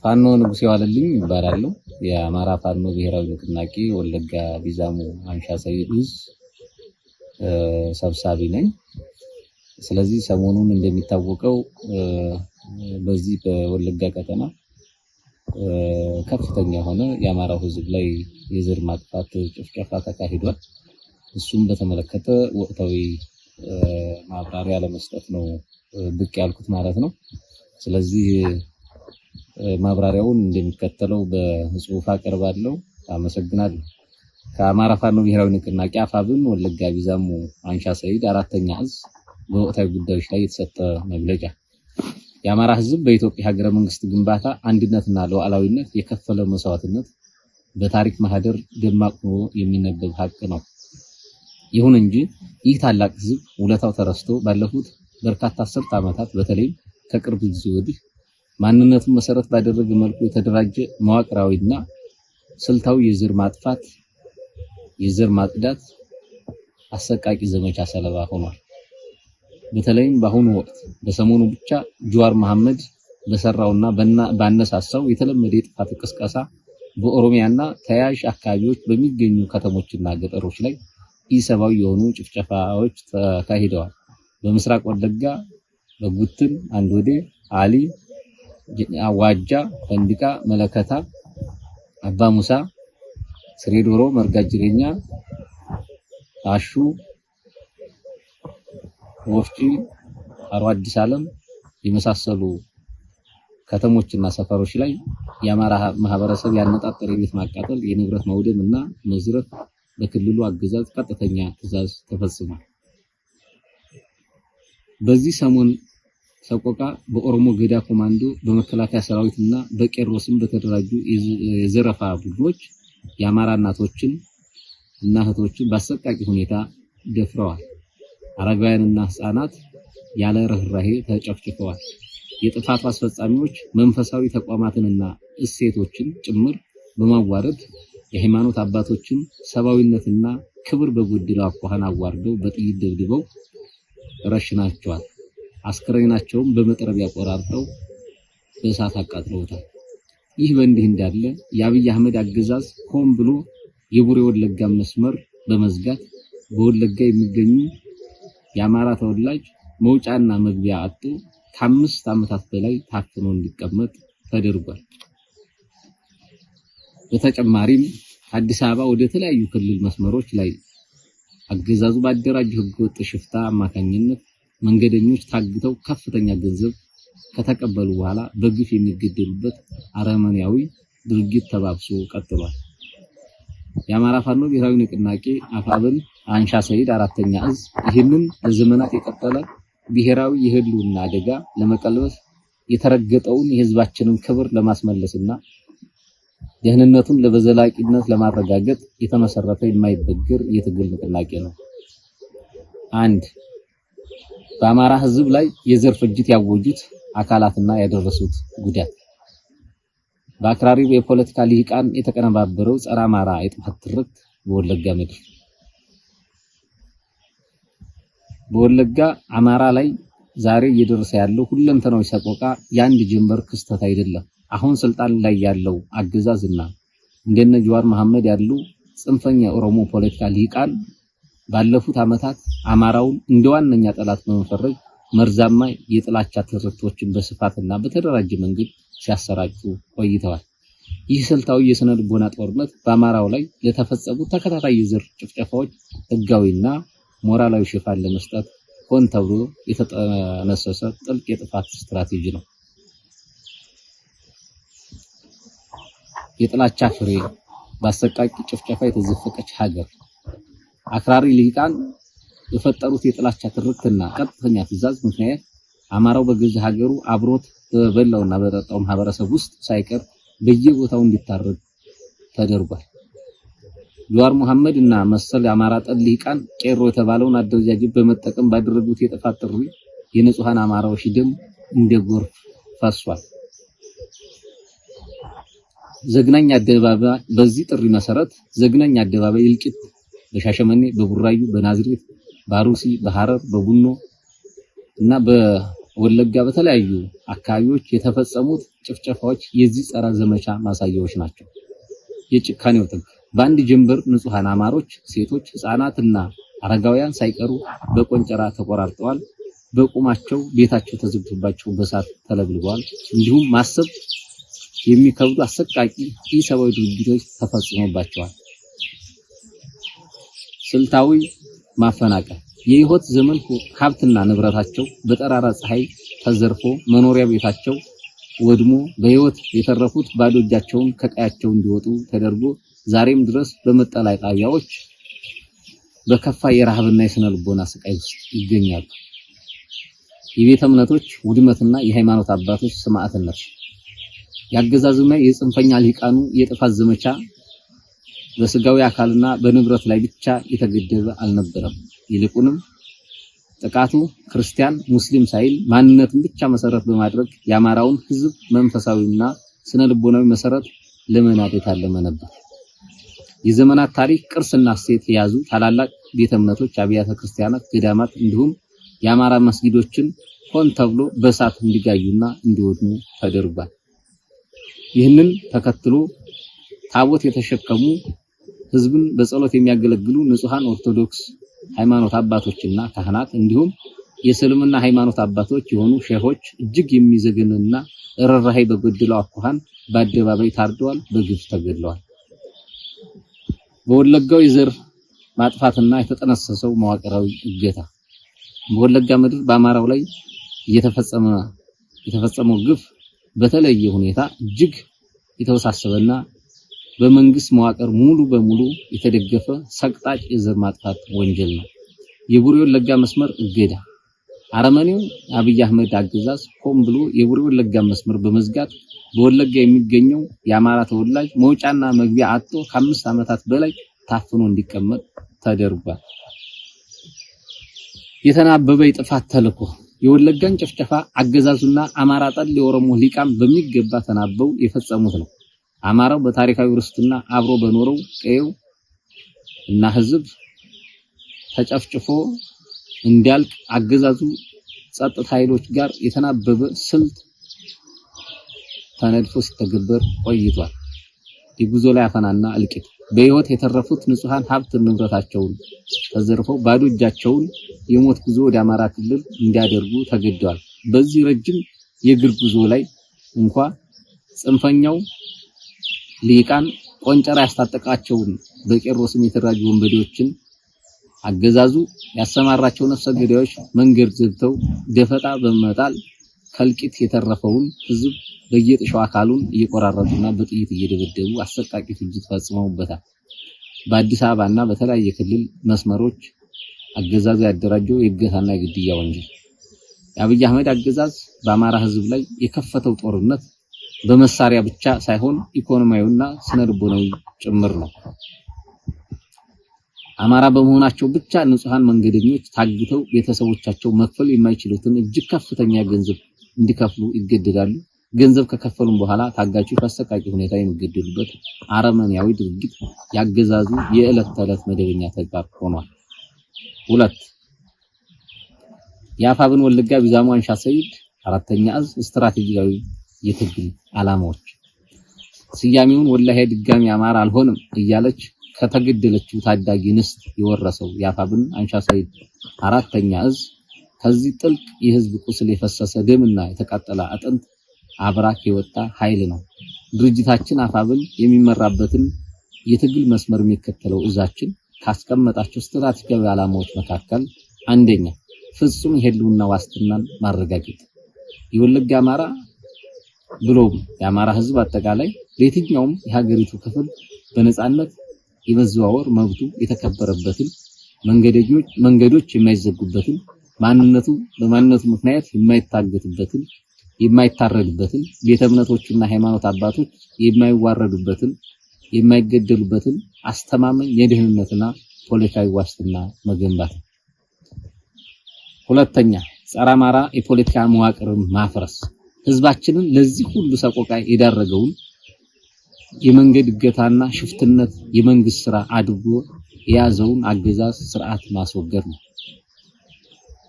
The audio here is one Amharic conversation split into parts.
ፋኖ ንጉሴ ዋለልኝ ይባላል። የአማራ ፋኖ ብሔራዊ ንቅናቄ ወለጋ ቢዛሞ አንሻ ሰይድ ሰብሳቢ ነኝ። ስለዚህ ሰሞኑን እንደሚታወቀው በዚህ በወለጋ ቀጠና ከፍተኛ የሆነ የአማራው ሕዝብ ላይ የዘር ማጥፋት ጭፍጨፋ ተካሂዷል። እሱም በተመለከተ ወቅታዊ ማብራሪያ ለመስጠት ነው ብቅ ያልኩት ማለት ነው። ስለዚህ ማብራሪያውን እንደሚከተለው በጽሁፍ አቀርባለሁ። አመሰግናለሁ። ከአማራ ፋኖ ብሔራዊ ንቅናቄ አፋብን ወለጋ ቢዛሞ አንሻ ሰይድ አራተኛ እዝ በወቅታዊ ጉዳዮች ላይ የተሰጠ መግለጫ። የአማራ ሕዝብ በኢትዮጵያ ሀገረ መንግስት ግንባታ አንድነትና ሉዓላዊነት የከፈለ መስዋዕትነት በታሪክ ማህደር ደማቅ ሆኖ የሚነበብ ሀቅ ነው። ይሁን እንጂ ይህ ታላቅ ሕዝብ ውለታው ተረስቶ ባለፉት በርካታ አስርት ዓመታት በተለይም ከቅርብ ጊዜ ወዲህ ማንነቱን መሰረት ባደረገ መልኩ የተደራጀ መዋቅራዊና ስልታዊ የዘር ማጥፋት የዘር ማጽዳት አሰቃቂ ዘመቻ ሰለባ ሆኗል። በተለይም በአሁኑ ወቅት በሰሞኑ ብቻ ጀዋር መሐመድ በሰራውና ባነሳሳው የተለመደ የጥፋት ቅስቀሳ በኦሮሚያና ተያያዥ አካባቢዎች በሚገኙ ከተሞችና ገጠሮች ላይ ኢሰብአዊ የሆኑ ጭፍጨፋዎች ተካሂደዋል። በምስራቅ ወለጋ በጉትን አንዶዴ አሊ ዋጃ ፈንዲቃ መለከታ አባ ሙሳ ስሬዶሮ መርጋጅሬኛ አሹ ወፍጪ አሮ አዲስ ዓለም የመሳሰሉ ከተሞችና ሰፈሮች ላይ የአማራ ማህበረሰብ ያነጣጠረ የቤት ማቃጠል የንብረት መውደምና መዝረፍ በክልሉ አገዛዝ ቀጥተኛ ትዕዛዝ ተፈጽሟል። በዚህ ሰሞን ሰቆቃ በኦሮሞ ገዳ ኮማንዶ በመከላከያ ሰራዊትና በቄሮስም በተደራጁ የዘረፋ ቡድኖች የአማራ እናቶችን እና እህቶችን በአሰቃቂ ሁኔታ ደፍረዋል። አረጋውያንና ህፃናት ያለ ርህራሄ ተጨፍጭፈዋል። የጥፋቱ አስፈጻሚዎች መንፈሳዊ ተቋማትንና እሴቶችን ጭምር በማዋረድ የሃይማኖት አባቶችን ሰብአዊነትና ክብር በጎደለው አኳኋን አዋርደው በጥይት ደብድበው ረሽናቸዋል። አስከሬናቸውም በመጥረቢያ ቆራርጠው በእሳት አቃጥለውታል። ይህ በእንዲህ እንዳለ የአብይ አህመድ አገዛዝ ሆን ብሎ የቡሬ ወለጋ መስመር በመዝጋት በወለጋ የሚገኙ የአማራ ተወላጅ መውጫና መግቢያ አጡ ከ5 ዓመታት በላይ ታፍኖ እንዲቀመጥ ተደርጓል። በተጨማሪም አዲስ አበባ ወደ ተለያዩ ክልል መስመሮች ላይ አገዛዙ ባደራጀው ህገወጥ ሽፍታ አማካኝነት መንገደኞች ታግተው ከፍተኛ ገንዘብ ከተቀበሉ በኋላ በግፍ የሚገደሉበት አረመኔያዊ ድርጊት ተባብሶ ቀጥሏል። የአማራ ፋኖ ብሔራዊ ንቅናቄ አፋብን አንሻ ሰይድ አራተኛ እዝ ይህንን ለዘመናት የቀጠለ ብሔራዊ የህልውና አደጋ ለመቀልበስ የተረገጠውን የህዝባችንን ክብር ለማስመለስና ደህንነቱን ለበዘላቂነት ለማረጋገጥ የተመሰረተ የማይበገር የትግል ንቅናቄ ነው። 1. በአማራ ህዝብ ላይ የዘር ፍጅት ያወጁት አካላትና ያደረሱት ጉዳት በአክራሪው የፖለቲካ ልሂቃን የተቀነባበረው ጸረ አማራ የጥፋት ትርክት በወለጋ ምድር በወለጋ አማራ ላይ ዛሬ እየደረሰ ያለው ሁለንተናዊ ሰቆቃ የአንድ ጀንበር ክስተት አይደለም። አሁን ስልጣን ላይ ያለው አገዛዝና እንደነ ጀዋር መሐመድ ያሉ ጽንፈኛ ኦሮሞ ፖለቲካ ልሂቃን ባለፉት ዓመታት አማራውን እንደዋነኛ ጠላት በመፈረጅ መርዛማ የጥላቻ ትርክቶችን በስፋትና በተደራጀ መንገድ ሲያሰራጩ ቆይተዋል። ይህ ስልታዊ የስነ ልቦና ጦርነት በአማራው ላይ ለተፈጸሙ ተከታታይ የዘር ጭፍጨፋዎች ህጋዊና ሞራላዊ ሽፋን ለመስጠት ሆን ተብሎ የተጠነሰሰ ጥልቅ የጥፋት ስትራቴጂ ነው። የጥላቻ ፍሬ በአሰቃቂ ጭፍጨፋ የተዘፈቀች ሀገር አክራሪ ልሂቃን የፈጠሩት የጥላቻ ትርክትና ቀጥተኛ ትዕዛዝ ምክንያት አማራው በገዛ ሀገሩ አብሮት በበላውና በጠጣው ማህበረሰብ ውስጥ ሳይቀር በየቦታው እንዲታረድ ተደርጓል። ጀዋር መሐመድ እና መሰል የአማራ ጠል ልሂቃን ቄሮ የተባለውን አደረጃጀት በመጠቀም ባደረጉት የጥፋት ጥሪ የንጹሃን አማራዎች ደም እንደ ጎርፍ ፈሷል። ዘግናኝ አደባባይ በዚህ ጥሪ መሰረት ዘግናኝ አደባባይ እልቂት በሻሸመኔ፣ በቡራዩ፣ በናዝሬት፣ በአሩሲ፣ በሐረር፣ በቡኖ እና ወለጋ በተለያዩ አካባቢዎች የተፈጸሙት ጭፍጨፋዎች የዚህ ጸረ ዘመቻ ማሳያዎች ናቸው። የጭካኔው ጥግ በአንድ ጀንበር ንጹሃን አማሮች፣ ሴቶች፣ ህፃናትና አረጋውያን ሳይቀሩ በቆንጨራ ተቆራርጠዋል። በቁማቸው ቤታቸው ተዘግቶባቸው በሳት ተለብልበዋል። እንዲሁም ማሰብ የሚከብዱ አሰቃቂ ኢሰብአዊ ድርጊቶች ተፈጽሞባቸዋል። ስልታዊ ማፈናቀል የህይወት ዘመን ሀብትና ንብረታቸው በጠራራ ፀሐይ ተዘርፎ መኖሪያ ቤታቸው ወድሞ በህይወት የተረፉት ባዶ እጃቸውን ከቀያቸው እንዲወጡ ተደርጎ ዛሬም ድረስ በመጠለያ ጣቢያዎች በከፋ የረሃብና የስነ ልቦና ስቃይ ውስጥ ይገኛሉ። የቤተ እምነቶች ውድመትና የሃይማኖት አባቶች ሰማዕትነት ያገዛዙና የጽንፈኛ ሊቃኑ የጥፋት ዘመቻ በስጋዊ አካልና በንብረት ላይ ብቻ የተገደበ አልነበረም። ይልቁንም ጥቃቱ ክርስቲያን ሙስሊም ሳይል ማንነትን ብቻ መሰረት በማድረግ የአማራውን ህዝብ መንፈሳዊና ስነ ልቦናዊ መሰረት ለመናድ የታለመ ነበር። የዘመናት ታሪክ ቅርስና እሴት የያዙ ታላላቅ ቤተ እምነቶች፣ አብያተ ክርስቲያናት፣ ገዳማት እንዲሁም የአማራ መስጊዶችን ሆን ተብሎ በእሳት እንዲጋዩና እንዲወድሙ ተደርጓል። ይህንን ተከትሎ ታቦት የተሸከሙ ህዝብን በጸሎት የሚያገለግሉ ንጹሃን ኦርቶዶክስ ሃይማኖት አባቶችና ካህናት እንዲሁም የእስልምና ሃይማኖት አባቶች የሆኑ ሼሆች እጅግ የሚዘገንና ርህራሄ በጎደለው አኳኋን በአደባባይ ታርደዋል፣ በግፍ ተገድለዋል። በወለጋው የዘር ማጥፋትና የተጠነሰሰው መዋቅራዊ እገታ በወለጋ ምድር በአማራው ላይ የተፈጸመው ግፍ በተለየ ሁኔታ እጅግ የተወሳሰበና በመንግስት መዋቅር ሙሉ በሙሉ የተደገፈ ሰቅጣጭ የዘር ማጥፋት ወንጀል ነው። የቡሬ ወለጋ መስመር እገዳ አረመኔው አብይ አህመድ አገዛዝ ሆን ብሎ የቡሬ ወለጋ መስመር በመዝጋት በወለጋ የሚገኘው የአማራ ተወላጅ መውጫና መግቢያ አጥቶ ከ5 ዓመታት በላይ ታፍኖ እንዲቀመጥ ተደርጓል። የተናበበ የጥፋት ተልዕኮ የወለጋን ጭፍጨፋ አገዛዙና አማራ ጠል የኦሮሞ ሊቃን በሚገባ ተናበው የፈጸሙት ነው። አማራው በታሪካዊ ርስትና አብሮ በኖረው ቀየው እና ህዝብ ተጨፍጭፎ እንዲያልቅ አገዛዙ ጸጥታ ኃይሎች ጋር የተናበበ ስልት ተነድፎ ሲተገበር ቆይቷል። የጉዞ ላይ አፈናና እልቂት በህይወት የተረፉት ንጹሃን ሀብት ንብረታቸውን ተዘርፈው ባዶ እጃቸውን የሞት ጉዞ ወደ አማራ ክልል እንዲያደርጉ ተገደዋል። በዚህ ረጅም የእግር ጉዞ ላይ እንኳን ጽንፈኛው ሊቃን ቆንጨራ ያስታጠቃቸውን በቄሮስም የተደራጁ ወንበዴዎችን አገዛዙ ያሰማራቸው ነፍሰ ገዳዮች መንገድ ዘግተው ደፈጣ በመጣል ከልቂት የተረፈውን ህዝብ በየጥሻው አካሉን እየቆራረጡና በጥይት እየደበደቡ አሰቃቂ ፍጅት ፈጽመውበታል። በአዲስ አበባና በተለያየ ክልል መስመሮች አገዛዙ ያደራጀው የእገታና የግድያ ወንጀል የአብይ አህመድ አገዛዝ በአማራ ህዝብ ላይ የከፈተው ጦርነት በመሳሪያ ብቻ ሳይሆን ኢኮኖሚያዊና ስነ ልቦናዊ ጭምር ነው። አማራ በመሆናቸው ብቻ ንጹሃን መንገደኞች ታግተው ቤተሰቦቻቸው መክፈል የማይችሉትን እጅግ ከፍተኛ ገንዘብ እንዲከፍሉ ይገደዳሉ። ገንዘብ ከከፈሉም በኋላ ታጋቾች በአሰቃቂ ሁኔታ የሚገደሉበት አረመኔያዊ ድርጊት ያገዛዙ የዕለት ተዕለት መደበኛ ተግባር ሆኗል። 2 የአፋብን ወለጋ ቢዛሞ አንሻ ሰይድ 4ኛ እዝ ስትራቴጂያዊ የትግል ዓላማዎች ስያሜውን ወላሂ ድጋሚ አማራ አልሆንም እያለች ከተገደለችው ታዳጊ ንስት የወረሰው የአፋብን አንሻ ሰይድ 4ኛ እዝ ከዚህ ጥልቅ የህዝብ ቁስል የፈሰሰ ደምና የተቃጠለ አጥንት አብራክ የወጣ ኃይል ነው። ድርጅታችን አፋብን የሚመራበትን የትግል መስመር የሚከተለው እዛችን ካስቀመጣቸው ስትራቴጂያዊ ዓላማዎች መካከል አንደኛ ፍጹም የህልውና ዋስትናን ማረጋገጥ የወለጋ አማራ ብሎም የአማራ ህዝብ አጠቃላይ በየትኛውም የሀገሪቱ ክፍል በነጻነት የመዘዋወር መብቱ የተከበረበትን መንገዶች የማይዘጉበትን በማንነቱ ምክንያት የማይታገትበትን የማይታረድበትን ቤተ እምነቶችና ሃይማኖት አባቶች የማይዋረዱበትን የማይገደሉበትን አስተማማኝ የደህንነትና ፖለቲካዊ ዋስትና መገንባት። 2ኛ ጸረ አማራ የፖለቲካ መዋቅርን ማፍረስ ህዝባችንን ለዚህ ሁሉ ሰቆቃ የዳረገውን የመንገድ እገታና ሽፍትነት የመንግስት ስራ አድርጎ የያዘውን አገዛዝ ስርዓት ማስወገድ ነው።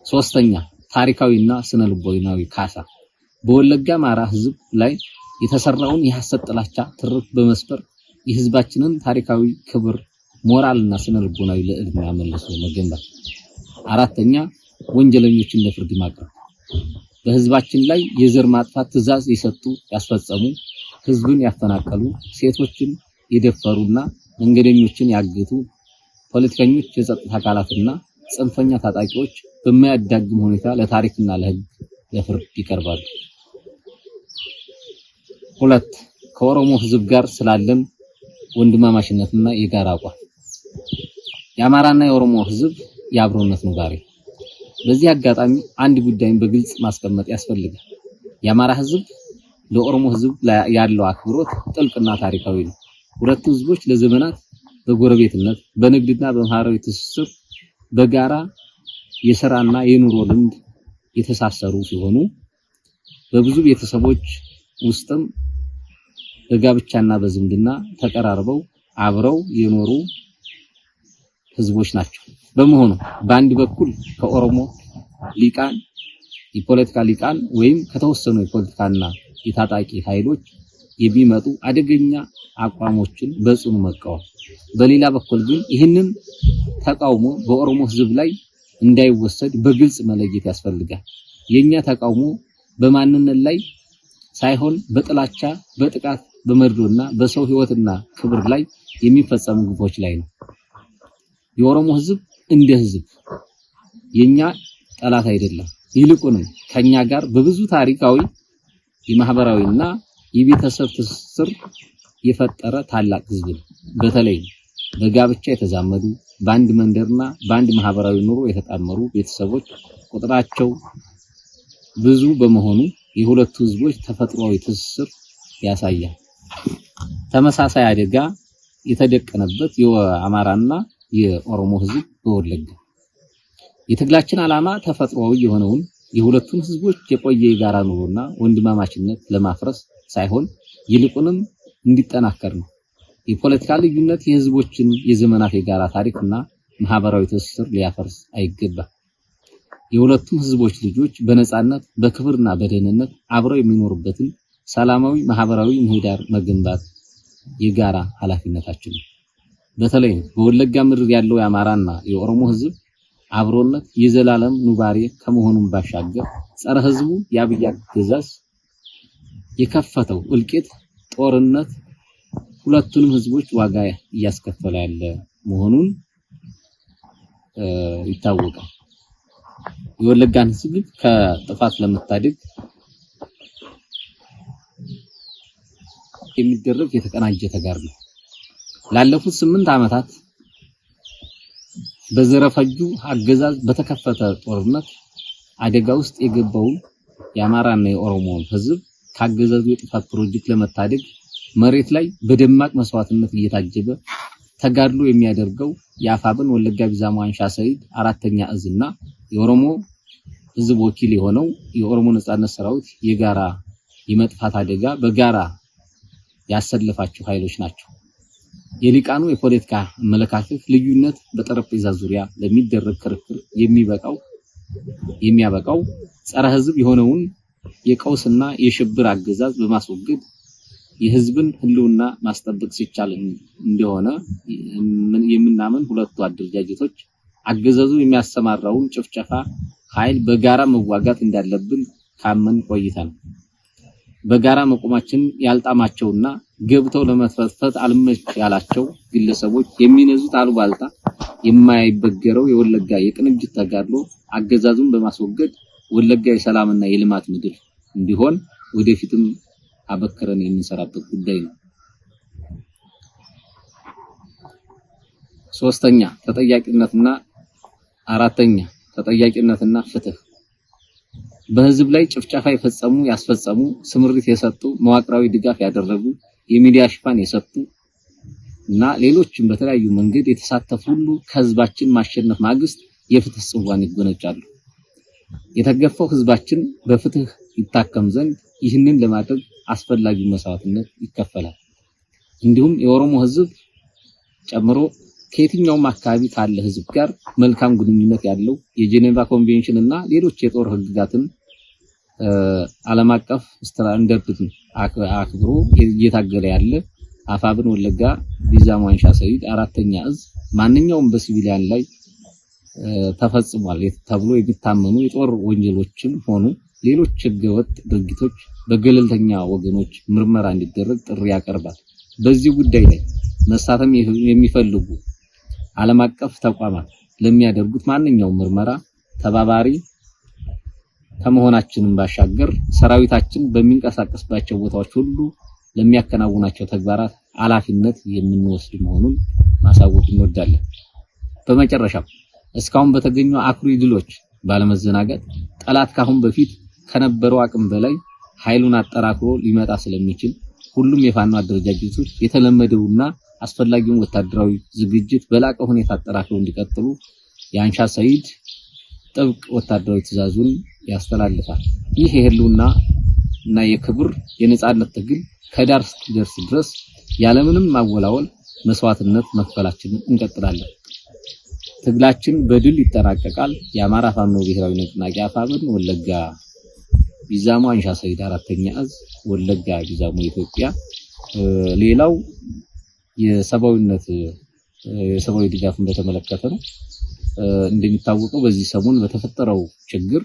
3ኛ ታሪካዊና ስነ ልቦናዊ ካሳ በወለጋ አማራ ህዝብ ላይ የተሰራውን የሐሰት ጥላቻ ትርክ በመስፈር የህዝባችንን ታሪካዊ ክብር ሞራልና ስነ ልቦናዊ ልዕልና መልሶ መገንባት። አራተኛ ወንጀለኞችን ለፍርድ ማቅረብ። በህዝባችን ላይ የዘር ማጥፋት ትዕዛዝ የሰጡ ያስፈጸሙ፣ ህዝብን ያፈናቀሉ፣ ሴቶችን የደፈሩና መንገደኞችን ያገቱ ፖለቲከኞች፣ የጸጥታ አካላትና ጽንፈኛ ታጣቂዎች በማያዳግም ሁኔታ ለታሪክና ለህግ ለፍርድ ይቀርባሉ። ሁለት ከኦሮሞ ህዝብ ጋር ስላለን ወንድማማችነትና የጋራ አቋም የአማራና የኦሮሞ ህዝብ የአብሮነት ኑጋሪ። በዚህ አጋጣሚ አንድ ጉዳይን በግልጽ ማስቀመጥ ያስፈልጋል። የአማራ ህዝብ ለኦሮሞ ህዝብ ያለው አክብሮት ጥልቅና ታሪካዊ ነው። ሁለቱ ህዝቦች ለዘመናት በጎረቤትነት በንግድና በማህበራዊ ትስስር በጋራ የሥራና የኑሮ ልምድ የተሳሰሩ ሲሆኑ በብዙ ቤተሰቦች ውስጥም በጋብቻና በዝምድና ተቀራርበው አብረው የኖሩ ህዝቦች ናቸው። በመሆኑ በአንድ በኩል ከኦሮሞ ሊቃን የፖለቲካ ሊቃን ወይም ከተወሰኑ የፖለቲካና የታጣቂ ኃይሎች የሚመጡ አደገኛ አቋሞችን በጽኑ መቃወም፣ በሌላ በኩል ግን ይህንን ተቃውሞ በኦሮሞ ህዝብ ላይ እንዳይወሰድ በግልጽ መለየት ያስፈልጋል። የኛ ተቃውሞ በማንነት ላይ ሳይሆን በጥላቻ፣ በጥቃት፣ በመድሎና በሰው ህይወትና ክብር ላይ የሚፈጸሙ ግፎች ላይ ነው። የኦሮሞ ህዝብ እንደ ህዝብ የኛ ጠላት አይደለም። ይልቁንም ከኛ ጋር በብዙ ታሪካዊ የማህበራዊና የቤተሰብ ትስስር የፈጠረ ታላቅ ህዝብ ነው። በተለይ በጋብቻ የተዛመዱ በአንድ መንደርና በአንድ ማህበራዊ ኑሮ የተጣመሩ ቤተሰቦች ቁጥራቸው ብዙ በመሆኑ የሁለቱ ህዝቦች ተፈጥሯዊ ትስስር ያሳያል። ተመሳሳይ አደጋ የተደቀነበት የአማራና የኦሮሞ ህዝብ በወለጋ የትግላችን ዓላማ ተፈጥሯዊ የሆነውን የሁለቱን ህዝቦች የቆየ የጋራ ኑሮና ወንድማማችነት ለማፍረስ ሳይሆን ይልቁንም እንዲጠናከር ነው። የፖለቲካ ልዩነት የህዝቦችን የዘመናት የጋራ ታሪክና ማህበራዊ ትስስር ሊያፈርስ አይገባም። የሁለቱም ህዝቦች ልጆች በነጻነት በክብርና በደህንነት አብረው የሚኖሩበትን ሰላማዊ ማህበራዊ ምህዳር መገንባት የጋራ ኃላፊነታችን ነው። በተለይ በወለጋ ምድር ያለው የአማራና የኦሮሞ ህዝብ አብሮነት የዘላለም ኑባሬ ከመሆኑም ባሻገር ጸረ ህዝቡ የአብይ አገዛዝ የከፈተው እልቂት፣ ጦርነት ሁለቱንም ህዝቦች ዋጋ እያስከፈለ ያለ መሆኑን ይታወቃል። የወለጋን ህዝብ ከጥፋት ለመታደግ የሚደረግ የተቀናጀ ተጋድሎ ላለፉት 8 ዓመታት በዘረፈጁ አገዛዝ በተከፈተ ጦርነት አደጋ ውስጥ የገባው የአማራና የኦሮሞን ህዝብ ካገዛዙ የጥፋት ፕሮጀክት ለመታደግ መሬት ላይ በደማቅ መስዋዕትነት እየታጀበ ተጋድሎ የሚያደርገው የአፋብን ወለጋ ቢዛሞ አንሻ ሰይድ 4ኛ እዝና የኦሮሞ ህዝብ ወኪል የሆነው የኦሮሞ ነጻነት ሰራዊት የጋራ የመጥፋት አደጋ በጋራ ያሰለፋቸው ኃይሎች ናቸው። የሊቃኑ የፖለቲካ አመለካከት ልዩነት በጠረጴዛ ዙሪያ ለሚደረግ ክርክር የሚያበቃው ጸረ ህዝብ የሆነውን የቀውስና የሽብር አገዛዝ በማስወገድ የህዝብን ህልውና ማስጠበቅ ሲቻል እንደሆነ የምናምን ሁለቱ አደረጃጀቶች አገዛዙ የሚያሰማራውን ጭፍጨፋ ኃይል በጋራ መዋጋት እንዳለብን ካመን ቆይተናል። በጋራ መቆማችን ያልጣማቸውና ገብተው ለመፈትፈት አልመች ያላቸው ግለሰቦች የሚነዙት አሉባልታ የማይበገረው የወለጋ የቅንጅት ተጋድሎ አገዛዙን በማስወገድ ወለጋ የሰላምና የልማት ምድር እንዲሆን ወደፊትም አበክረን የምንሰራበት ጉዳይ ነው። ሶስተኛ ተጠያቂነትና አራተኛ ተጠያቂነትና ፍትህ። በህዝብ ላይ ጭፍጨፋ የፈጸሙ ያስፈጸሙ ስምሪት የሰጡ መዋቅራዊ ድጋፍ ያደረጉ የሚዲያ ሽፋን የሰጡ እና ሌሎችም በተለያዩ መንገድ የተሳተፉ ሁሉ ከህዝባችን ማሸነፍ ማግስት የፍትህ ጽዋን ይጎነጫሉ። የተገፋው ህዝባችን በፍትህ ይታከም ዘንድ ይህንን ለማድረግ አስፈላጊው መስዋዕትነት ይከፈላል። እንዲሁም የኦሮሞ ህዝብ ጨምሮ ከየትኛውም አካባቢ ካለ ህዝብ ጋር መልካም ግንኙነት ያለው የጄኔቫ ኮንቬንሽን እና ሌሎች የጦር ህግጋትን ዓለም አቀፍ ስታንዳርድን አክብሮ እየታገለ ያለ አፋብን ወለጋ ቢዛሞ አንሻ ሰይድ አራተኛ እዝ ማንኛውም በሲቪሊያን ላይ ተፈጽሟል ተብሎ የሚታመኑ የጦር ወንጀሎችን ሆኑ ሌሎች ህገወጥ ድርጊቶች በገለልተኛ ወገኖች ምርመራ እንዲደረግ ጥሪ ያቀርባል። በዚህ ጉዳይ ላይ መሳተፍ የሚፈልጉ ዓለም አቀፍ ተቋማት ለሚያደርጉት ማንኛውም ምርመራ ተባባሪ ከመሆናችንም ባሻገር ሰራዊታችን በሚንቀሳቀስባቸው ቦታዎች ሁሉ ለሚያከናውናቸው ተግባራት ኃላፊነት የምንወስድ መሆኑን ማሳወቅ እንወዳለን። በመጨረሻም እስካሁን በተገኙ አኩሪ ድሎች ባለመዘናጋት ጠላት ካሁን በፊት ከነበረው አቅም በላይ ኃይሉን አጠራክሮ ሊመጣ ስለሚችል ሁሉም የፋኖ አደረጃጀቶች የተለመደውና አስፈላጊውን ወታደራዊ ዝግጅት በላቀ ሁኔታ አጠራክረው እንዲቀጥሉ የአንሻ ሰይድ ጥብቅ ወታደራዊ ትዕዛዙን ያስተላልፋል። ይህ የህልውና እና የክብር የነጻነት ትግል ከዳር እስኪደርስ ድረስ ያለምንም ማወላወል መስዋዕትነት መክፈላችንን እንቀጥላለን። ትግላችን በድል ይጠናቀቃል። የአማራ ፋኖ ብሔራዊ ንቅናቄ አፋብን ወለጋ ቢዛሞ አንሻ ሰይድ አራተኛ እዝ ወለጋ ቢዛሞ ኢትዮጵያ። ሌላው የሰብአዊ ድጋፍን በተመለከተ ነው። እንደሚታወቀው በዚህ ሰሞን በተፈጠረው ችግር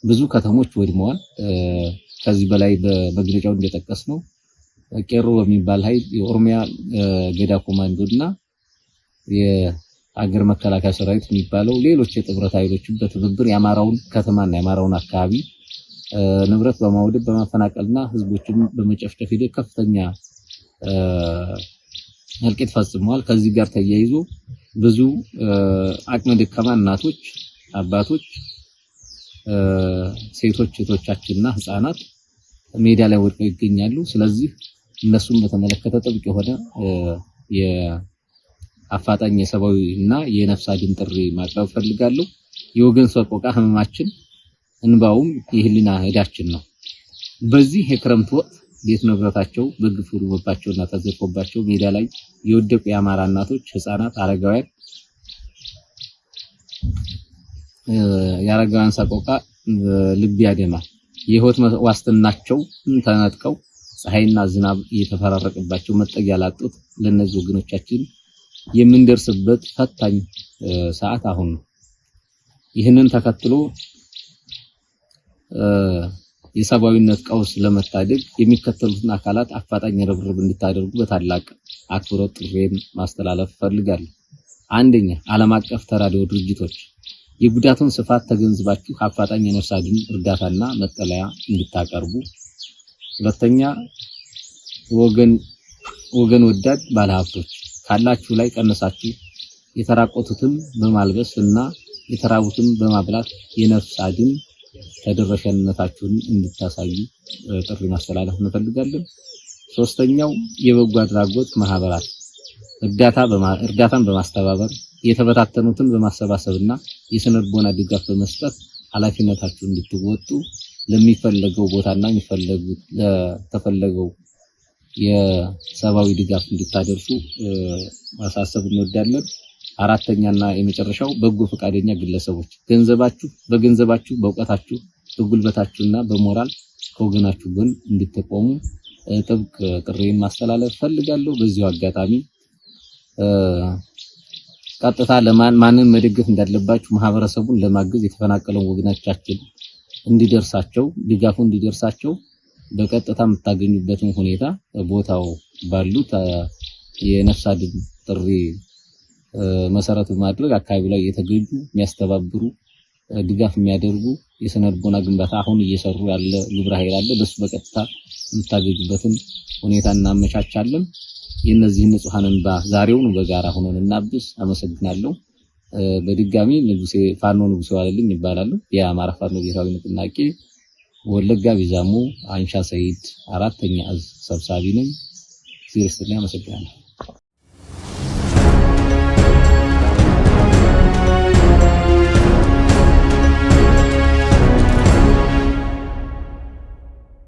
ብዙ ከተሞች ወድመዋል። ከዚህ በላይ በመግለጫው እንደጠቀስ ነው ቄሮ በሚባል ኃይል የኦሮሚያ ገዳ ኮማንዶና የአገር መከላከያ ሰራዊት የሚባለው ሌሎች የጥምረት ኃይሎችን በትብብር የአማራውን ከተማና የአማራውን አካባቢ ንብረት በማውደም በማፈናቀልና ህዝቦችን በመጨፍጨፍ ሂደት ከፍተኛ እልቂት ፈጽመዋል። ከዚህ ጋር ተያይዞ ብዙ አቅመ ደካማ እናቶች፣ አባቶች፣ ሴቶች እህቶቻችንና ህፃናት ሜዳ ላይ ወድቀው ይገኛሉ። ስለዚህ እነሱን በተመለከተ ጥብቅ የሆነ የአፋጣኝ የሰብአዊና የነፍስ አድን ጥሪ ማቅረብ ፈልጋለሁ። የወገን ሰቆቃ ህመማችን እንባውም የህሊና ዕዳችን ነው። በዚህ የክረምት ወቅት ቤት ንብረታቸው በግፍ ወድሞባቸውና ተዘርፎባቸው ሜዳ ላይ የወደቁ የአማራ እናቶች፣ ህፃናት፣ የአረጋውያን ሰቆቃ ልብ ያደማል። የህይወት ዋስትናቸው ተነጥቀው ፀሐይና ዝናብ እየተፈራረቀባቸው መጠጊያ ላጡት ለነዚህ ወገኖቻችን የምንደርስበት ፈታኝ ሰዓት አሁን ነው። ይህንን ተከትሎ የሰብአዊነት ቀውስ ለመታደግ የሚከተሉትን አካላት አፋጣኝ ርብርብ እንድታደርጉ በታላቅ አክብሮት ጥሬን ማስተላለፍ ፈልጋለሁ። አንደኛ፣ ዓለም አቀፍ ተራድኦ ድርጅቶች የጉዳቱን ስፋት ተገንዝባችሁ አፋጣኝ የነፍስ አድን እርዳታና መጠለያ እንድታቀርቡ። ሁለተኛ፣ ወገን ወዳድ ባለሀብቶች ካላችሁ ላይ ቀነሳችሁ የተራቆቱትን በማልበስ እና የተራቡትን በማብላት የነፍስ አድን ተደራሽነታችሁን እንድታሳዩ ጥሪ ማስተላለፍ እንፈልጋለን። ሶስተኛው፣ የበጎ አድራጎት ማህበራት እርዳታን በማስተባበር የተበታተኑትን በማሰባሰብና የስነልቦና ድጋፍ በመስጠት ኃላፊነታችሁን እንድትወጡ ለሚፈለገው ቦታና ለተፈለገው የሰብአዊ ድጋፍ እንድታደርሱ ማሳሰብ እንወዳለን። አራተኛና የመጨረሻው፣ በጎ ፈቃደኛ ግለሰቦች በገንዘባችሁ፣ በእውቀታችሁ፣ በጉልበታችሁና በሞራል ከወገናችሁ ጎን እንድትቆሙ ጥብቅ ጥሪን ማስተላለፍ ፈልጋለሁ። በዚሁ አጋጣሚ ቀጥታ ማንን መደገፍ እንዳለባችሁ ማህበረሰቡን ለማገዝ የተፈናቀለው ወገኖቻችን ድጋፉ እንዲደርሳቸው በቀጥታ የምታገኙበትን ሁኔታ ቦታው ባሉት የነፍስ አድን ጥሪ መሰረት በማድረግ አካባቢ ላይ የተገኙ የሚያስተባብሩ ድጋፍ የሚያደርጉ የስነልቦና ግንባታ አሁን እየሰሩ ያለ ግብረ ኃይል አለ። በሱ በቀጥታ የምታገኙበትን ሁኔታ እናመቻቻለን። የነዚህን ንጹሃንን ዛሬውን በጋራ ሆነን እናብስ። አመሰግናለሁ። በድጋሚ ፋኖ ንጉሴ ዋለልኝ ይባላል። የአማራ ፋኖ ብሔራዊ ንቅናቄ ወለጋ ቢዛሞ አንሻ ሰይድ አራተኛ እዝ ሰብሳቢ ነኝ። ሲሪየስሊ አመሰግናለሁ።